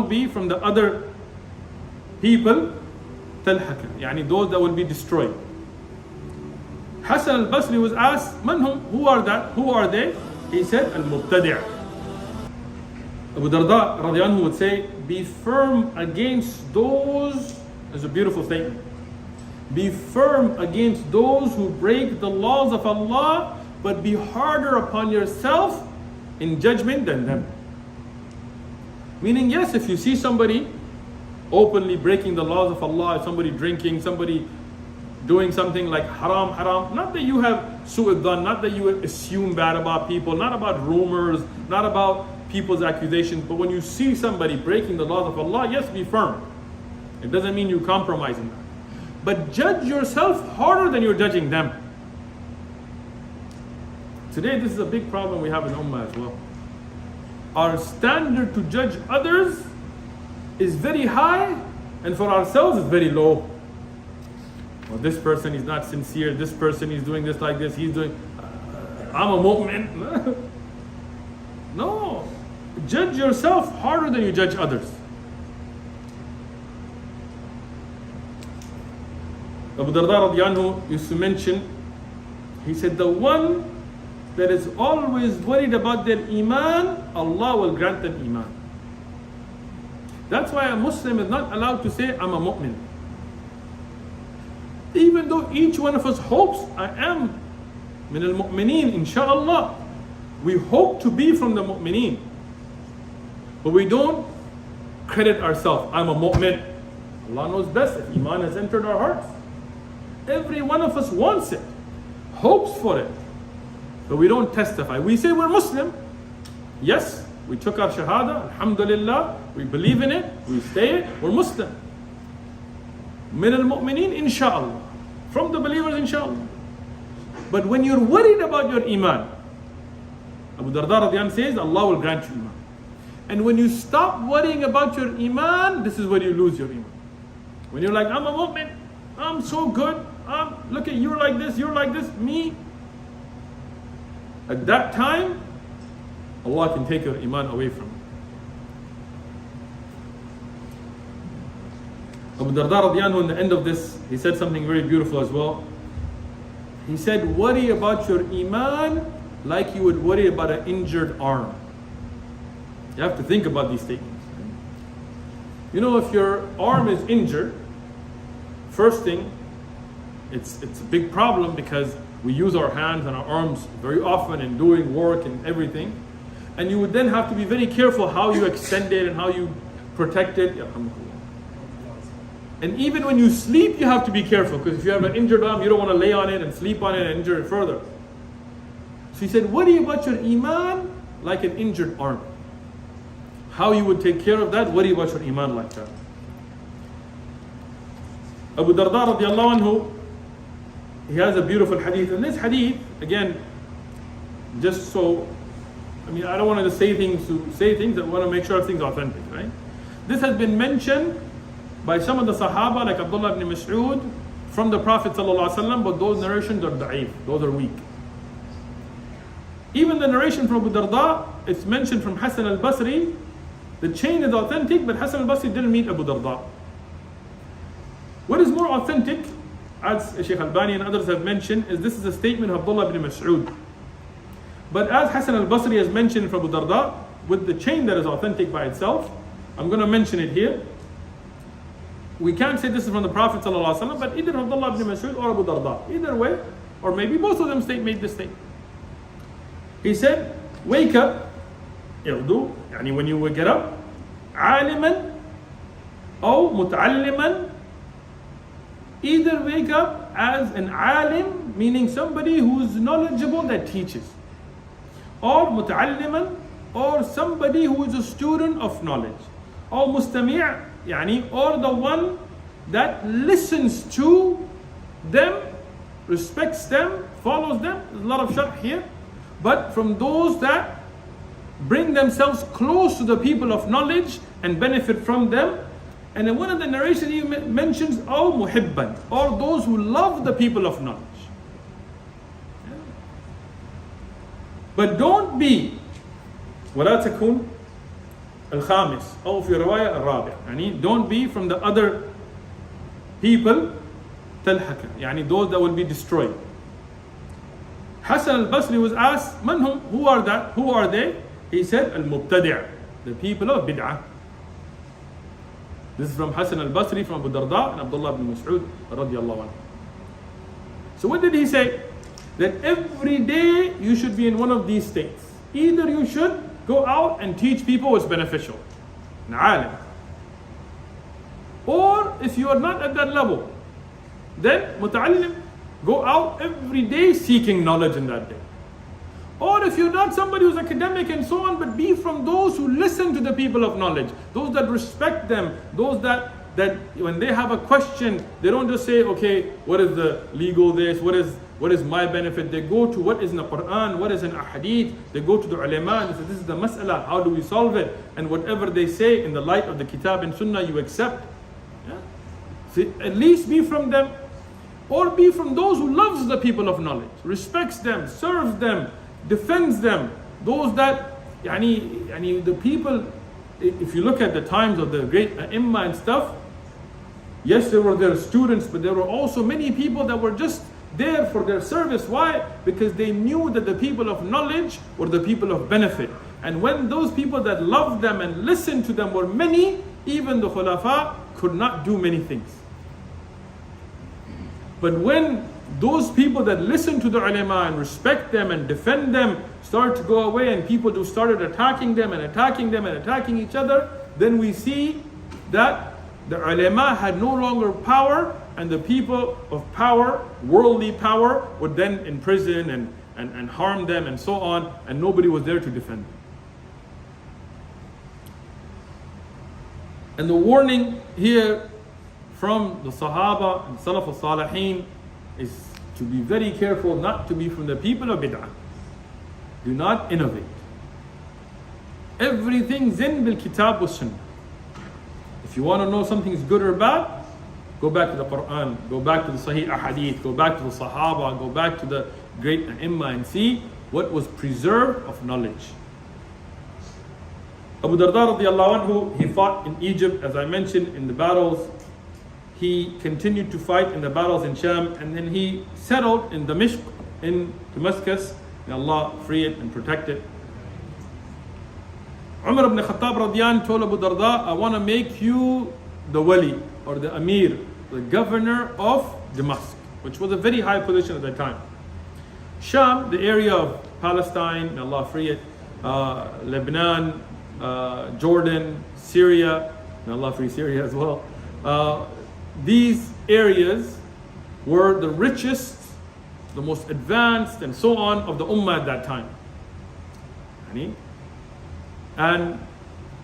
be from the other people تلحك, يعني those that will be destroyed. Hassan al-Basri was asked, Man hum? Who are that? Who are they? He said, Al-Mubtadi'. Abu Darda radiallahu anhu would say, be firm against those, that's a beautiful statement, be firm against those who break the laws of Allah, but be harder upon yourself in judgment than them. Meaning, yes, if you see somebody openly breaking the laws of Allah, somebody drinking, somebody doing something like haram, not that you have su'adhan, not that you assume bad about people, not about rumors, not about people's accusations, but when you see somebody breaking the laws of Allah, yes, be firm. It doesn't mean you compromise in that. But judge yourself harder than you're judging them. Today, this is a big problem we have in Ummah as well. Our standard to judge others is very high, and for ourselves is very low. Well, this person is not sincere, this person is doing this like this, he's doing, I'm a mu'min. No, judge yourself harder than you judge others. Abu Darda radiallahu anhu used to mention, he said, the one that is always worried about their iman, Allah will grant them iman. That's why a Muslim is not allowed to say, I'm a mu'min. Even though each one of us hopes, I am min al-mu'mineen, inshaAllah. We hope to be from the mu'mineen. But we don't credit ourselves, I'm a mu'min. Allah knows best if iman has entered our hearts. Every one of us wants it, hopes for it. But we don't testify. We say we're Muslim. Yes, we took our shahada, alhamdulillah, we believe in it, we say it, we're Muslim. Min al-mu'mineen, inshaAllah. From the believers, inshaAllah. But when you're worried about your iman, Abu Darda radiallahu anhu says, Allah will grant you iman. And when you stop worrying about your iman, this is where you lose your iman. When you're like, I'm a mu'min, I'm so good, look at you're like this, me. At that time, Allah can take your iman away from you. Abu Darda radiallahu anhu, in the end of this, he said something very beautiful as well. He said, worry about your iman like you would worry about an injured arm. You have to think about these statements. You know, if your arm is injured, first thing, it's a big problem because we use our hands and our arms very often in doing work and everything. And you would then have to be very careful how you extend it and how you protect it. And even when you sleep, you have to be careful, because if you have an injured arm, you don't want to lay on it and sleep on it and injure it further. So he said, worry about your iman like an injured arm. How you would take care of that, worry about your iman like that. Abu Darda radiallahu anhu, he has a beautiful hadith. And this hadith, again, just so, I don't want to say things, I want to make sure everything's authentic, right? This has been mentioned by some of the Sahaba, like Abdullah ibn Mas'ud, from the Prophet ﷺ, but those narrations are da'if, those are weak. Even the narration from Abu Darda, it's mentioned from Hassan al-Basri, the chain is authentic, but Hassan al-Basri didn't meet Abu Darda. What is more authentic, as Sheikh Albani and others have mentioned, is this is a statement of Abdullah ibn Mas'ud. But as Hassan al-Basri has mentioned from Abu Darda, with the chain that is authentic by itself, I'm going to mention it here. We can't say this is from the Prophet ﷺ, but either Abdullah ibn Mas'ud or Abu Darda. Either way, or maybe both of them made this statement. He said, wake up, when you get up, عالما أو متعلما. Either wake up as an alim, meaning somebody who is knowledgeable that teaches, or muta'alliman, or somebody who is a student of knowledge, or mustami', or the one that listens to them, respects them, follows them. There's a lot of sharh here, but from those that bring themselves close to the people of knowledge and benefit from them. And in one of the narrations he mentions, oh muhibban, or those who love the people of knowledge. But don't be, وَلَا تَكُونَ الخامس أو في رواية الرابع. يعني don't be from the other people تلحك, يعني those that will be destroyed. Hassan al-Basri was asked, Man hum? Who are that? Who are they? He said, Al-Mubtadi', the people of bid'ah. This is from Hassan al-Basri, from Abu Darda and Abdullah ibn Mas'ud radiyallahu anhu. So what did he say? That every day you should be in one of these states. Either you should go out and teach people what's beneficial, an alim. Or if you are not at that level, then muta'allim, go out every day seeking knowledge in that day. Or if you're not somebody who's academic and so on, but be from those who listen to the people of knowledge, those that respect them, those that when they have a question, they don't just say, okay, what is the legal this, what is my benefit? They go to what is in the Quran, what is in a hadith, they go to the ulama and say, this is the mas'ala, how do we solve it? And whatever they say in the light of the kitab and sunnah, you accept. Yeah? So at least be from them, or be from those who loves the people of knowledge, respects them, serves them, defends them. Those that, the people, if you look at the times of the great Imam and stuff, yes, there were their students, but there were also many people that were just there for their service. Why? Because they knew that the people of knowledge were the people of benefit. And when those people that loved them and listened to them were many, even the khulafa could not do many things. But when those people that listen to the ulama and respect them and defend them start to go away, and people who started attacking them and attacking them and attacking each other, then we see that the ulama had no longer power, and the people of power, worldly power, would then imprison and harm them and so on, and nobody was there to defend them. And the warning here from the Sahaba and Salaf al-Salihin is to be very careful not to be from the people of bid'ah. Do not innovate. Everything's in bil kitab wa sunnah. If you want to know something is good or bad, go back to the Quran, go back to the Sahih Ahadith, go back to the Sahaba, go back to the great Imam and see what was preserved of knowledge. Abu Darda radiallahu anhu, he fought in Egypt, as I mentioned, in the battles. He continued to fight in the battles in Sham, and then he settled in Damascus, May Allah free it and protect it. Umar ibn Khattab radiyan told Abu Darda, I want to make you the wali, or the amir, the governor of Damascus, which was a very high position at that time. Sham, the area of Palestine, may Allah free it, Lebanon, Jordan, Syria, may Allah free Syria as well. These areas were the richest, the most advanced and so on of the ummah at that time. And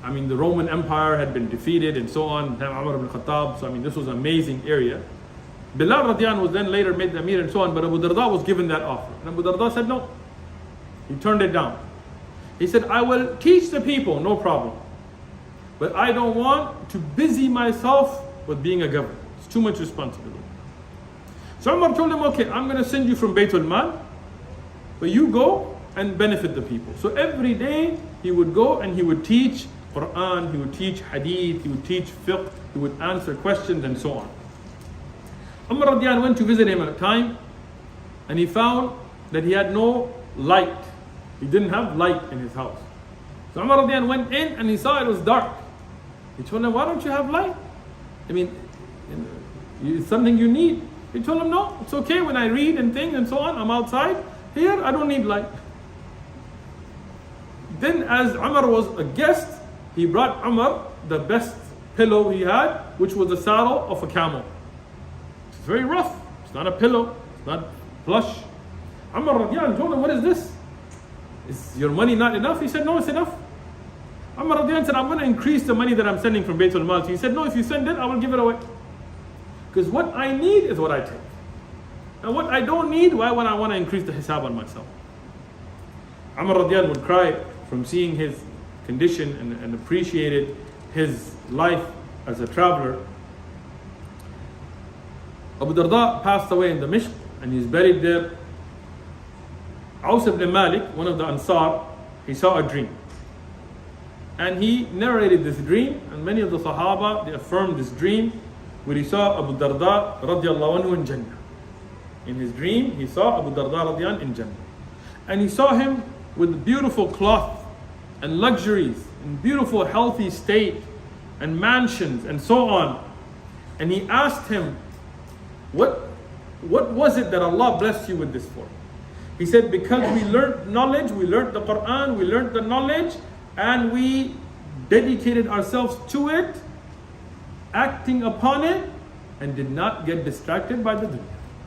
the Roman Empire had been defeated and so on, Umar ibn Khattab, so this was an amazing area. Bilal radiyan was then later made the Amir and so on, but Abu Darda was given that offer. And Abu Darda said no. He turned it down. He said, I will teach the people, no problem. But I don't want to busy myself with being a governor. It's too much responsibility. So Umar told him, okay, I'm going to send you from Baytul Mal, but you go and benefit the people. So every day he would go and he would teach Quran, he would teach Hadith, he would teach fiqh, he would answer questions and so on. Umar radiyan went to visit him at a time, and he found that he had no light. He didn't have light in his house. So Umar radiyan went in and he saw it was dark. He told him, why don't you have light? It's something you need. He told him, no, it's okay when I read and things and so on, I'm outside. Here, I don't need light. Then as Umar was a guest, he brought Umar the best pillow he had, which was the saddle of a camel. It's very rough. It's not a pillow. It's not plush. Umar radiyan told him, what is this? Is your money not enough? He said, no, it's enough. Umar radiyan said, I'm going to increase the money that I'm sending from Baytul Mal. He said, no, if you send it, I will give it away. Because what I need is what I take. And what I don't need, why would I want to increase the hisab on myself? Umar radiyan would cry from seeing his condition and appreciated his life as a traveler. Abu Darda passed away in Damascus and he's buried there. Aus ibn Malik, one of the Ansar, he saw a dream. And he narrated this dream, and many of the Sahaba, they affirmed this dream, where he saw Abu Darda radiallahu anhu in Jannah. In his dream, he saw Abu Darda radiallahu anhu in Jannah. And he saw him with beautiful cloth and luxuries, in beautiful healthy state, and mansions, and so on. And he asked him, what was it that Allah blessed you with this for? He said, because we learned knowledge, we learned the Quran, we learned the knowledge, and we dedicated ourselves to it, acting upon it, and did not get distracted by the dunya.